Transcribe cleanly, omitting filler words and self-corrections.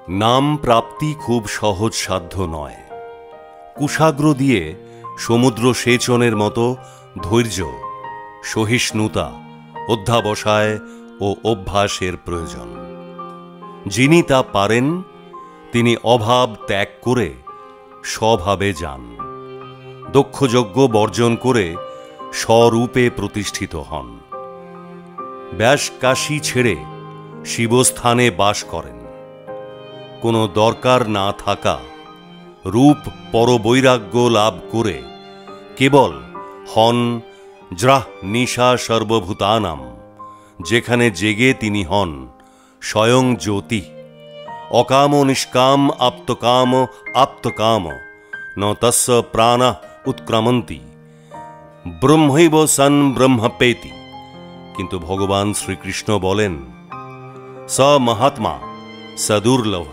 নাম প্রাপ্তি খুব সহজ সাধ্য নয়। কুশাগ্র দিয়ে সমুদ্র সেচনের মতো ধৈর্য, সহিষ্ণুতা, অধ্যাবসায় ও অভ্যাসের প্রয়োজন। যিনি তা পারেন তিনি অভাব ত্যাগ করে স্বভাবে যান, দক্ষযজ্ঞ বর্জন করে স্বরূপে প্রতিষ্ঠিত হন। ব্যাস কাশী ছেড়ে শিবস্থানে বাস করেন। কোনো দরকার না থাকা রূপ পরবৈরাগ্য লাভ করে কেবল হন জ্রাহ নিশা সর্বভূতানাম, যেখানে জেগে তিনি হন স্বয়ং জ্যোতি। অকাম নিষ্কাম আপ্তকাম আপ্তকাম ন তস্য প্রাণাঃ উৎক্রমন্তি ব্রহ্মৈব সন ব্রহ্মপেতি। কিন্তু ভগবান শ্রীকৃষ্ণ বলেন, স মহাত্মা সদুর্লভ।